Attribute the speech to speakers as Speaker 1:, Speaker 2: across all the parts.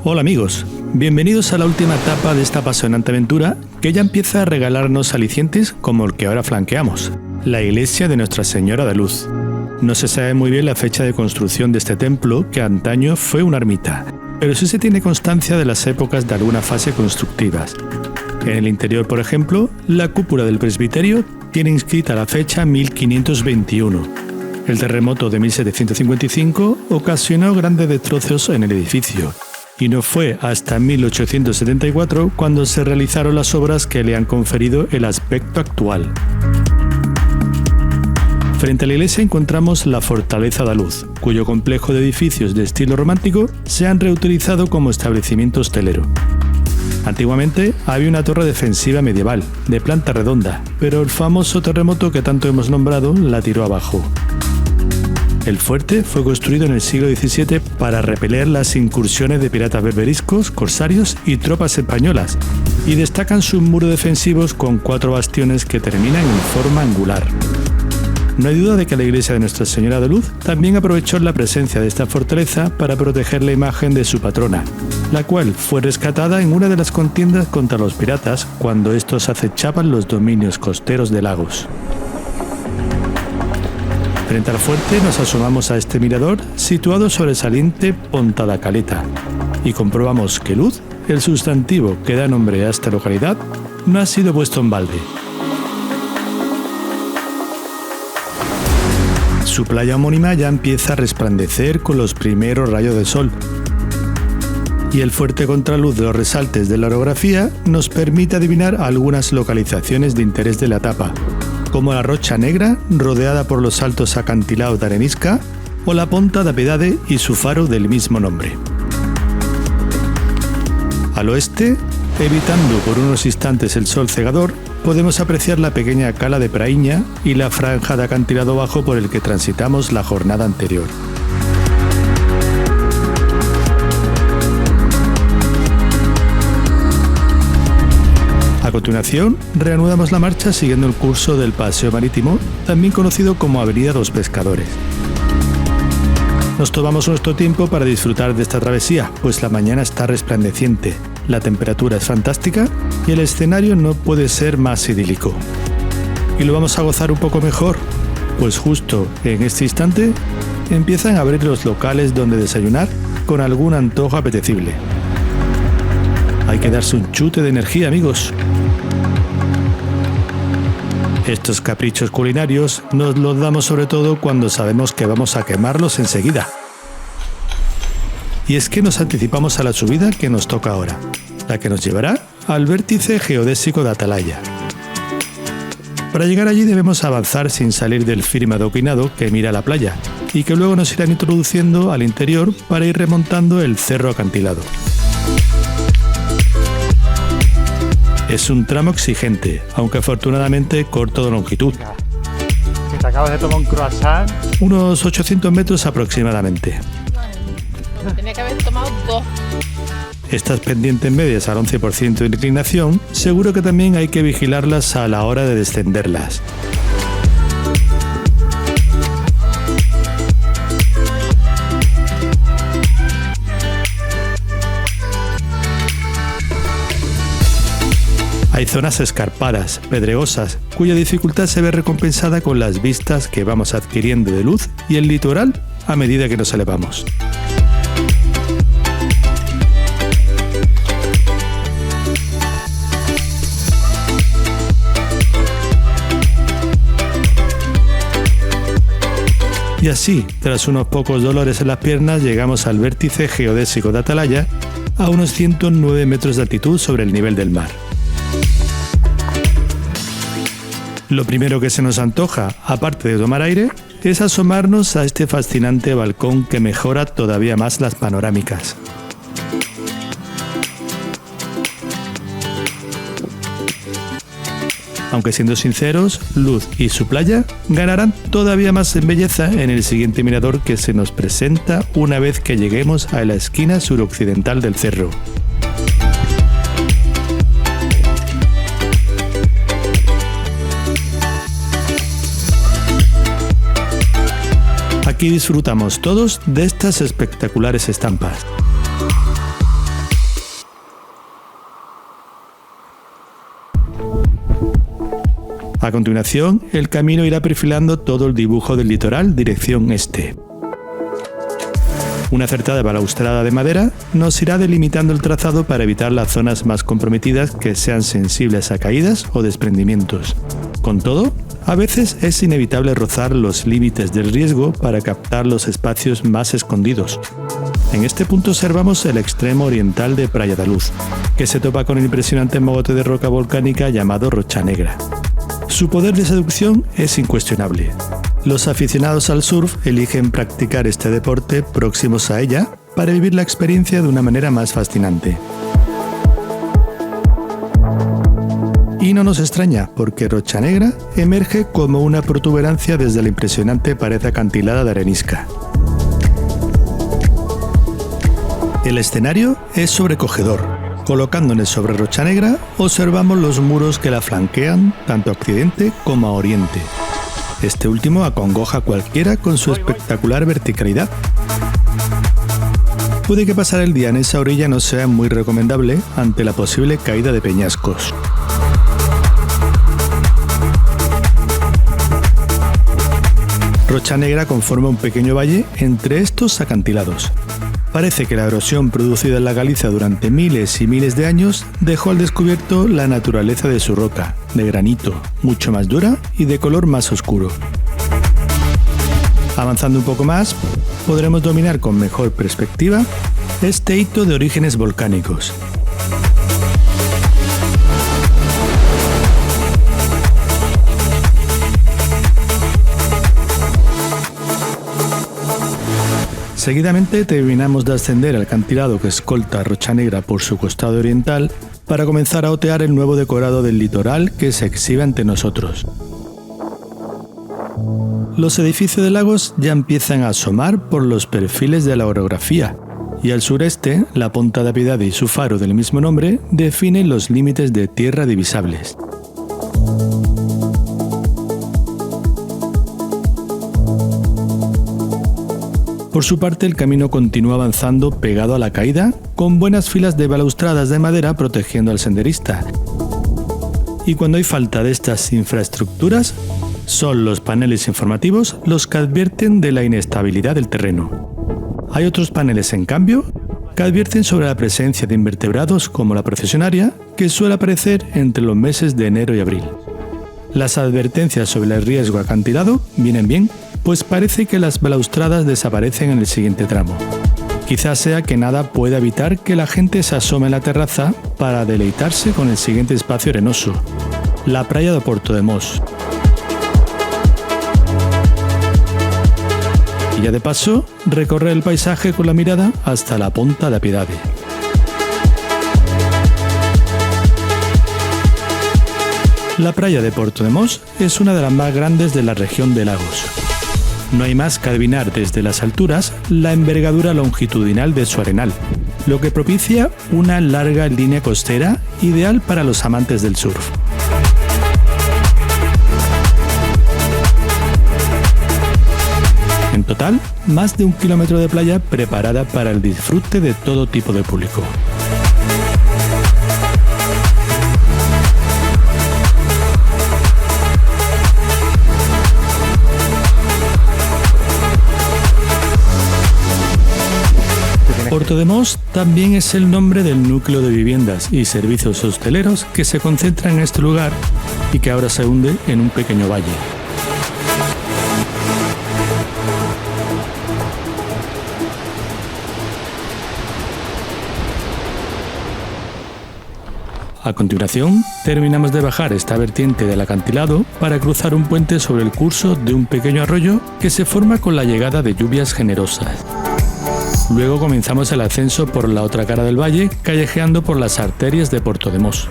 Speaker 1: Hola amigos, bienvenidos a la última etapa de esta apasionante aventura que ya empieza a regalarnos alicientes como el que ahora flanqueamos, la iglesia de Nuestra Señora de Luz. No se sabe muy bien la fecha de construcción de este templo, que antaño fue una ermita, pero sí se tiene constancia de las épocas de alguna fase constructivas. En el interior, por ejemplo, la cúpula del presbiterio tiene inscrita la fecha 1521. El terremoto de 1755 ocasionó grandes destrozos en el edificio, y no fue hasta 1874 cuando se realizaron las obras que le han conferido el aspecto actual. Frente a la iglesia encontramos la Fortaleza da Luz, cuyo complejo de edificios de estilo romántico se han reutilizado como establecimiento hostelero. Antiguamente había una torre defensiva medieval, de planta redonda, pero el famoso terremoto que tanto hemos nombrado la tiró abajo. El fuerte fue construido en el siglo XVII para repeler las incursiones de piratas berberiscos, corsarios y tropas españolas, y destacan sus muros defensivos con 4 bastiones que terminan en forma angular. No hay duda de que la iglesia de Nuestra Señora de Luz también aprovechó la presencia de esta fortaleza para proteger la imagen de su patrona, la cual fue rescatada en una de las contiendas contra los piratas cuando estos acechaban los dominios costeros de Lagos. Frente al fuerte nos asomamos a este mirador situado sobre el saliente Ponta da Caleta y comprobamos que Luz, el sustantivo que da nombre a esta localidad, no ha sido puesto en balde. Su playa homónima ya empieza a resplandecer con los primeros rayos de sol, y el fuerte contraluz de los resaltes de la orografía nos permite adivinar algunas localizaciones de interés de la etapa, como la Rocha Negra, rodeada por los altos acantilados de arenisca, o la Ponta da Piedade y su faro del mismo nombre. Al oeste, evitando por unos instantes el sol cegador, podemos apreciar la pequeña cala de Praíña y la franja de acantilado bajo por el que transitamos la jornada anterior. A continuación, reanudamos la marcha siguiendo el curso del Paseo Marítimo, también conocido como Avenida Dos Pescadores. Nos tomamos nuestro tiempo para disfrutar de esta travesía, pues la mañana está resplandeciente, la temperatura es fantástica y el escenario no puede ser más idílico. Y lo vamos a gozar un poco mejor, pues justo en este instante empiezan a abrir los locales donde desayunar con algún antojo apetecible. Hay que darse un chute de energía, amigos. Estos caprichos culinarios nos los damos sobre todo cuando sabemos que vamos a quemarlos enseguida. Y es que nos anticipamos a la subida que nos toca ahora, la que nos llevará al vértice geodésico de Atalaya. Para llegar allí debemos avanzar sin salir del firme adoquinado que mira la playa y que luego nos irán introduciendo al interior para ir remontando el cerro acantilado. Es un tramo exigente, aunque afortunadamente corto de longitud.
Speaker 2: Que te acabas de tomar un croissant.
Speaker 1: Unos 800 metros aproximadamente.
Speaker 3: Tenía que haber tomado 2.
Speaker 1: Estas pendientes medias al 11% de inclinación, seguro que también hay que vigilarlas a la hora de descenderlas. Hay zonas escarpadas, pedregosas, cuya dificultad se ve recompensada con las vistas que vamos adquiriendo de Luz y el litoral a medida que nos elevamos. Y así, tras unos pocos dolores en las piernas, llegamos al vértice geodésico de Atalaya, a unos 109 metros de altitud sobre el nivel del mar. Lo primero que se nos antoja, aparte de tomar aire, es asomarnos a este fascinante balcón que mejora todavía más las panorámicas. Aunque siendo sinceros, Luz y su playa ganarán todavía más en belleza en el siguiente mirador que se nos presenta una vez que lleguemos a la esquina suroccidental del cerro. Aquí disfrutamos todos de estas espectaculares estampas. A continuación, el camino irá perfilando todo el dibujo del litoral dirección este. Una acertada balaustrada de madera nos irá delimitando el trazado para evitar las zonas más comprometidas que sean sensibles a caídas o desprendimientos. Con todo, a veces es inevitable rozar los límites del riesgo para captar los espacios más escondidos. En este punto observamos el extremo oriental de Praia da Luz, que se topa con el impresionante mogote de roca volcánica llamado Rocha Negra. Su poder de seducción es incuestionable. Los aficionados al surf eligen practicar este deporte próximos a ella para vivir la experiencia de una manera más fascinante. Y no nos extraña, porque Rocha Negra emerge como una protuberancia desde la impresionante pared acantilada de arenisca. El escenario es sobrecogedor. Colocándonos sobre Rocha Negra, observamos los muros que la flanquean tanto a occidente como a oriente. Este último acongoja a cualquiera con su espectacular verticalidad. Puede que pasar el día en esa orilla no sea muy recomendable ante la posible caída de peñascos. Rocha Negra conforma un pequeño valle entre estos acantilados. Parece que la erosión producida en la Galiza durante miles y miles de años dejó al descubierto la naturaleza de su roca, de granito, mucho más dura y de color más oscuro. Avanzando un poco más, podremos dominar con mejor perspectiva este hito de orígenes volcánicos. Seguidamente terminamos de ascender al acantilado que escolta a Rocha Negra por su costado oriental para comenzar a otear el nuevo decorado del litoral que se exhibe ante nosotros. Los edificios de Lagos ya empiezan a asomar por los perfiles de la orografía, y al sureste, la Ponta da Piedade y su faro del mismo nombre definen los límites de tierra divisables. Por su parte, el camino continúa avanzando pegado a la caída, con buenas filas de balaustradas de madera protegiendo al senderista. Y cuando hay falta de estas infraestructuras, son los paneles informativos los que advierten de la inestabilidad del terreno. Hay otros paneles, en cambio, que advierten sobre la presencia de invertebrados como la procesionaria, que suele aparecer entre los meses de enero y abril. Las advertencias sobre el riesgo acantilado vienen bien, pues parece que las balaustradas desaparecen en el siguiente tramo. Quizás sea que nada pueda evitar que la gente se asome en la terraza para deleitarse con el siguiente espacio arenoso, la Praia do Portodemós. Y ya de paso, recorrer el paisaje con la mirada hasta la Ponta da Piedade. La Praia de Portodemós es una de las más grandes de la región de Lagos. No hay más que adivinar desde las alturas la envergadura longitudinal de su arenal, lo que propicia una larga línea costera ideal para los amantes del surf. En total, más de 1 kilómetro de playa preparada para el disfrute de todo tipo de público. Portodemós también es el nombre del núcleo de viviendas y servicios hosteleros que se concentra en este lugar y que ahora se hunde en un pequeño valle. A continuación, terminamos de bajar esta vertiente del acantilado para cruzar un puente sobre el curso de un pequeño arroyo que se forma con la llegada de lluvias generosas. Luego comenzamos el ascenso por la otra cara del valle, callejeando por las arterias de Portodemós.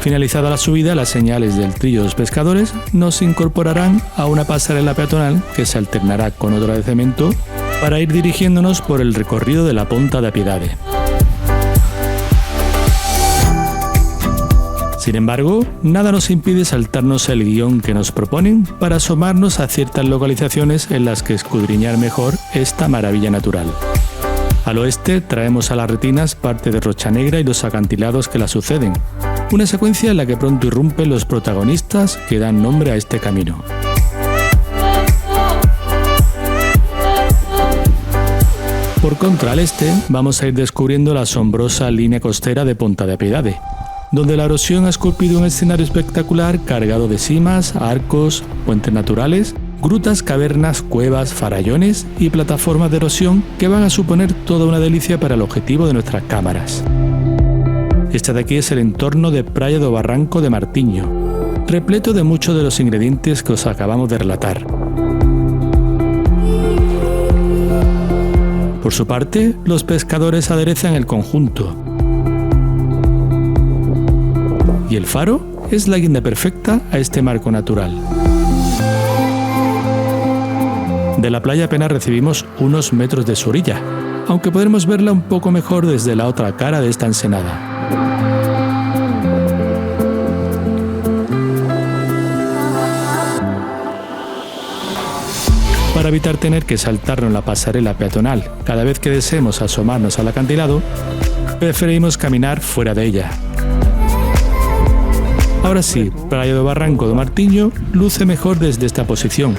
Speaker 1: Finalizada la subida, las señales del trillo de los pescadores nos incorporarán a una pasarela peatonal que se alternará con otra de cemento para ir dirigiéndonos por el recorrido de la Ponta da Piedade. Sin embargo, nada nos impide saltarnos el guión que nos proponen para asomarnos a ciertas localizaciones en las que escudriñar mejor esta maravilla natural. Al oeste traemos a las Retinas parte de Rocha Negra y los acantilados que la suceden, una secuencia en la que pronto irrumpen los protagonistas que dan nombre a este camino. Por contra, al este vamos a ir descubriendo la asombrosa línea costera de Ponta de Piedade, donde la erosión ha esculpido un escenario espectacular cargado de simas, arcos, puentes naturales, grutas, cavernas, cuevas, farallones y plataformas de erosión que van a suponer toda una delicia para el objetivo de nuestras cámaras. Este de aquí es el entorno de Praia do Barranco de Martiño, repleto de muchos de los ingredientes que os acabamos de relatar. Por su parte, los pescadores aderezan el conjunto. Y el faro es la guinda perfecta a este marco natural. De la playa apenas recibimos unos metros de su orilla, aunque podremos verla un poco mejor desde la otra cara de esta ensenada. Para evitar tener que saltarnos la pasarela peatonal cada vez que deseemos asomarnos al acantilado, preferimos caminar fuera de ella. Ahora sí, Praia do Barranco do Martiño luce mejor desde esta posición,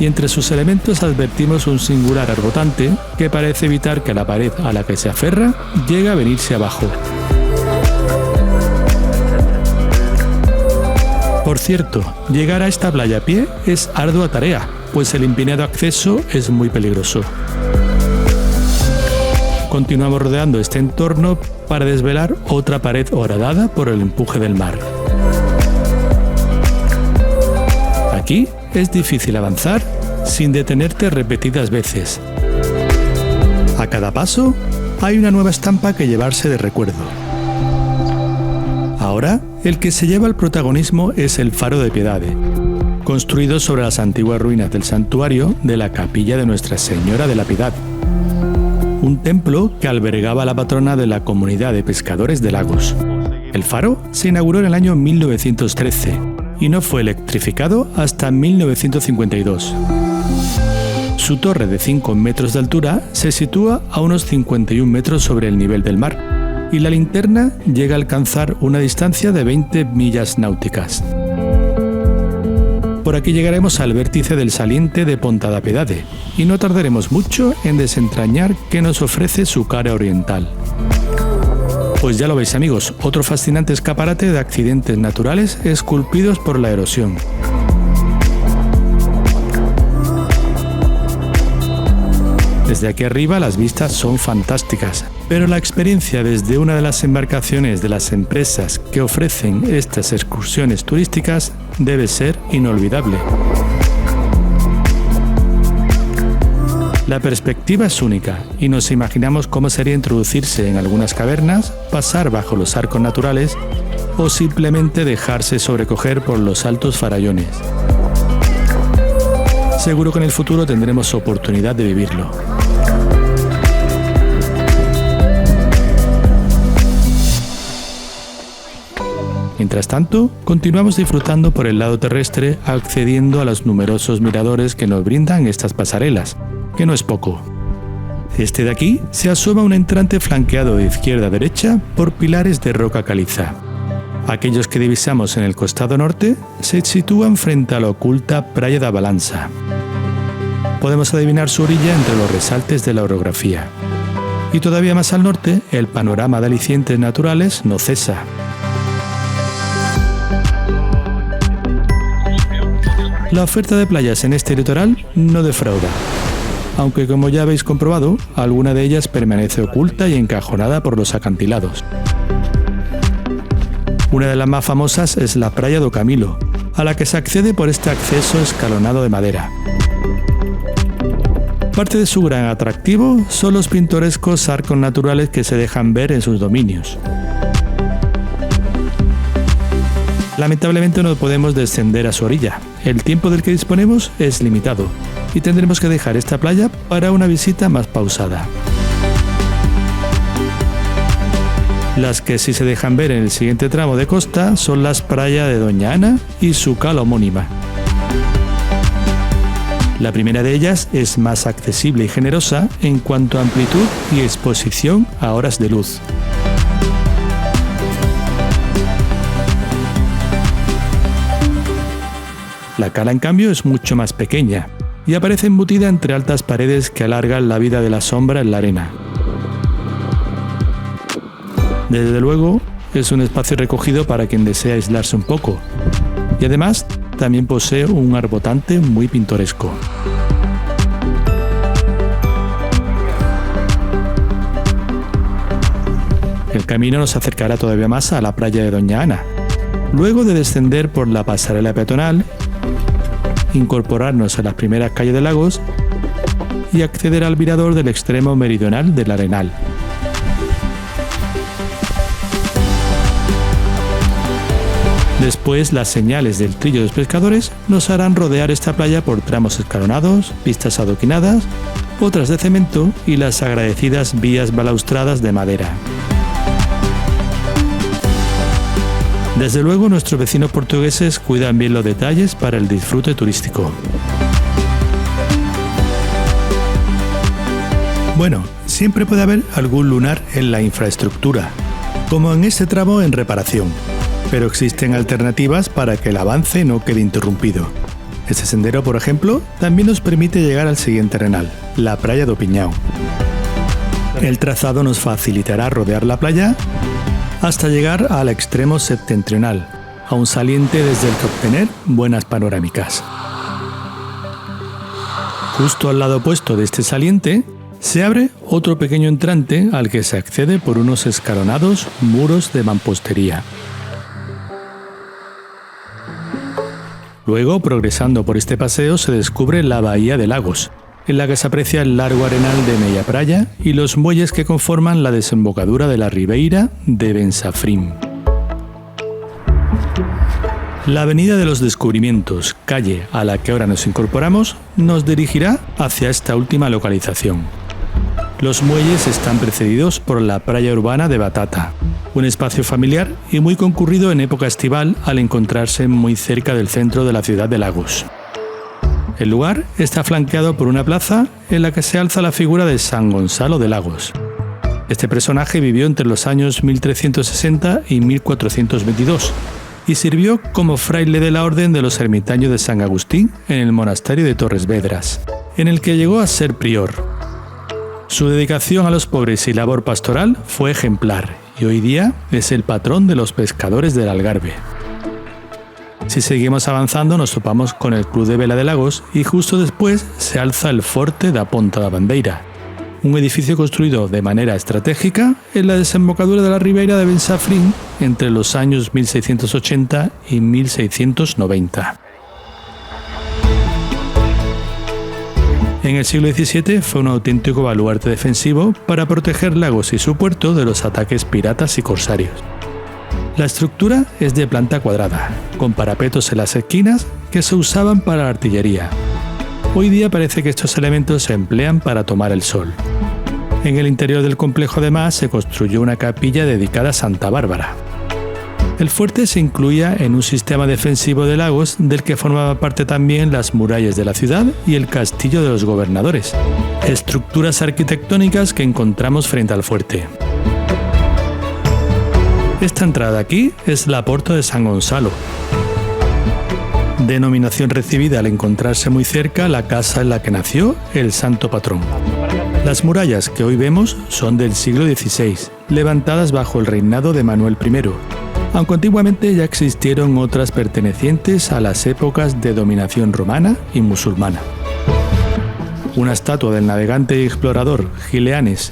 Speaker 1: y entre sus elementos advertimos un singular arbotante que parece evitar que la pared a la que se aferra llegue a venirse abajo. Por cierto, llegar a esta playa a pie es ardua tarea, pues el empinado acceso es muy peligroso. Continuamos rodeando este entorno para desvelar otra pared horadada por el empuje del mar. Aquí es difícil avanzar sin detenerte repetidas veces. A cada paso hay una nueva estampa que llevarse de recuerdo. Ahora, el que se lleva el protagonismo es el Faro de Piedade, construido sobre las antiguas ruinas del santuario de la capilla de Nuestra Señora de la Piedad, un templo que albergaba a la patrona de la comunidad de pescadores de Lagos. El faro se inauguró en el año 1913 y no fue electrificado hasta 1952. Su torre de 5 metros de altura se sitúa a unos 51 metros sobre el nivel del mar y la linterna llega a alcanzar una distancia de 20 millas náuticas. Por aquí llegaremos al vértice del saliente de Ponta da Piedade y no tardaremos mucho en desentrañar qué nos ofrece su cara oriental. Pues ya lo veis, amigos, otro fascinante escaparate de accidentes naturales esculpidos por la erosión. Desde aquí arriba las vistas son fantásticas, pero la experiencia desde una de las embarcaciones de las empresas que ofrecen estas excursiones turísticas debe ser inolvidable. La perspectiva es única y nos imaginamos cómo sería introducirse en algunas cavernas, pasar bajo los arcos naturales o simplemente dejarse sobrecoger por los altos farallones. Seguro que en el futuro tendremos oportunidad de vivirlo. Mientras tanto, continuamos disfrutando por el lado terrestre, accediendo a los numerosos miradores que nos brindan estas pasarelas, que no es poco. Este de aquí se asoma un entrante flanqueado de izquierda a derecha por pilares de roca caliza. Aquellos que divisamos en el costado norte se sitúan frente a la oculta Praia da Balança. Podemos adivinar su orilla entre los resaltes de la orografía. Y todavía más al norte, el panorama de alicientes naturales no cesa. La oferta de playas en este litoral no defrauda, aunque como ya habéis comprobado, alguna de ellas permanece oculta y encajonada por los acantilados. Una de las más famosas es la Praia do Camilo, a la que se accede por este acceso escalonado de madera. Parte de su gran atractivo son los pintorescos arcos naturales que se dejan ver en sus dominios. Lamentablemente no podemos descender a su orilla. El tiempo del que disponemos es limitado y tendremos que dejar esta playa para una visita más pausada. Las que sí se dejan ver en el siguiente tramo de costa son las playas de Doña Ana y su cala homónima. La primera de ellas es más accesible y generosa en cuanto a amplitud y exposición a horas de luz. La cala, en cambio, es mucho más pequeña y aparece embutida entre altas paredes que alargan la vida de la sombra en la arena. Desde luego, es un espacio recogido para quien desea aislarse un poco, y además también posee un arbotante muy pintoresco. El camino nos acercará todavía más a la playa de Doña Ana. Luego de descender por la pasarela peatonal, incorporarnos a las primeras calles de Lagos y acceder al mirador del extremo meridional del Arenal. Después, las señales del Trillo de los Pescadores nos harán rodear esta playa por tramos escalonados, pistas adoquinadas, otras de cemento y las agradecidas vías balaustradas de madera. Desde luego, nuestros vecinos portugueses cuidan bien los detalles para el disfrute turístico. Bueno, siempre puede haber algún lunar en la infraestructura, como en este tramo en reparación, pero existen alternativas para que el avance no quede interrumpido. Este sendero, por ejemplo, también nos permite llegar al siguiente arenal, la playa do Piñao. El trazado nos facilitará rodear la playa hasta llegar al extremo septentrional, a un saliente desde el que obtener buenas panorámicas. Justo al lado opuesto de este saliente se abre otro pequeño entrante al que se accede por unos escalonados muros de mampostería. Luego, progresando por este paseo, se descubre la bahía de Lagos, en la que se aprecia el largo arenal de Meia Praia y los muelles que conforman la desembocadura de la Ribeira de Bensafrim. La Avenida de los Descubrimientos, calle a la que ahora nos incorporamos, nos dirigirá hacia esta última localización. Los muelles están precedidos por la playa urbana de Batata, un espacio familiar y muy concurrido en época estival al encontrarse muy cerca del centro de la ciudad de Lagos. El lugar está flanqueado por una plaza en la que se alza la figura de San Gonzalo de Lagos. Este personaje vivió entre los años 1360 y 1422 y sirvió como fraile de la Orden de los Ermitaños de San Agustín en el monasterio de Torres Vedras, en el que llegó a ser prior. Su dedicación a los pobres y labor pastoral fue ejemplar y hoy día es el patrón de los pescadores del Algarve. Si seguimos avanzando nos topamos con el Club de Vela de Lagos y justo después se alza el Forte da Ponta da Bandeira, un edificio construido de manera estratégica en la desembocadura de la Ribeira de Bensafrim entre los años 1680 y 1690. En el siglo XVII fue un auténtico baluarte defensivo para proteger Lagos y su puerto de los ataques piratas y corsarios. La estructura es de planta cuadrada, con parapetos en las esquinas que se usaban para la artillería. Hoy día parece que estos elementos se emplean para tomar el sol. En el interior del complejo además se construyó una capilla dedicada a Santa Bárbara. El fuerte se incluía en un sistema defensivo de Lagos del que formaba parte también las murallas de la ciudad y el castillo de los gobernadores, estructuras arquitectónicas que encontramos frente al fuerte. Esta entrada aquí es la Porta de San Gonzalo, denominación recibida al encontrarse muy cerca la casa en la que nació el santo patrón. Las murallas que hoy vemos son del siglo XVI, levantadas bajo el reinado de Manuel I, aunque antiguamente ya existieron otras pertenecientes a las épocas de dominación romana y musulmana. Una estatua del navegante y explorador Gileanes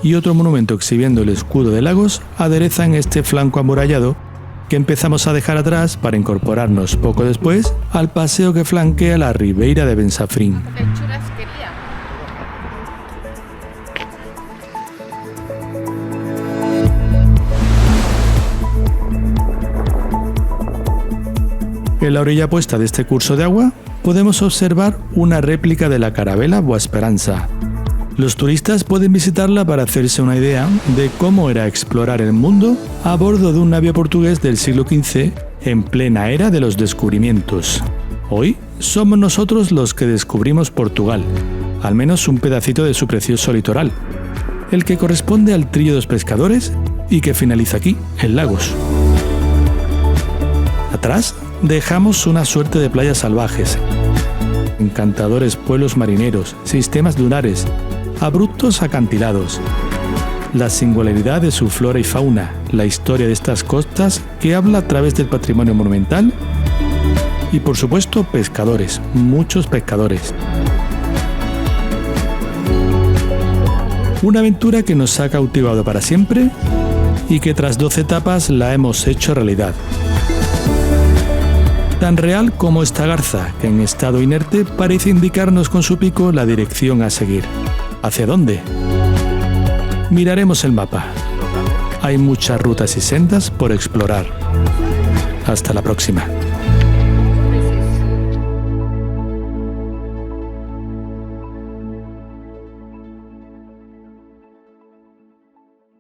Speaker 1: y otro monumento exhibiendo el escudo de Lagos aderezan este flanco amurallado que empezamos a dejar atrás para incorporarnos poco después al paseo que flanquea la Ribeira de Bensafrim. En la orilla opuesta de este curso de agua podemos observar una réplica de la carabela Boa Esperança. Los turistas pueden visitarla para hacerse una idea de cómo era explorar el mundo a bordo de un navío portugués del siglo XV en plena era de los descubrimientos. Hoy somos nosotros los que descubrimos Portugal, al menos un pedacito de su precioso litoral, el que corresponde al Trillo dos Pescadores y que finaliza aquí, en Lagos. Atrás dejamos una suerte de playas salvajes, encantadores pueblos marineros, sistemas lunares, abruptos acantilados, la singularidad de su flora y fauna, la historia de estas costas que habla a través del patrimonio monumental y por supuesto pescadores, muchos pescadores. Una aventura que nos ha cautivado para siempre y que tras 12 etapas la hemos hecho realidad. Tan real como esta garza, que en estado inerte parece indicarnos con su pico la dirección a seguir. ¿Hacia dónde? Miraremos el mapa. Hay muchas rutas y sendas por explorar. Hasta la próxima.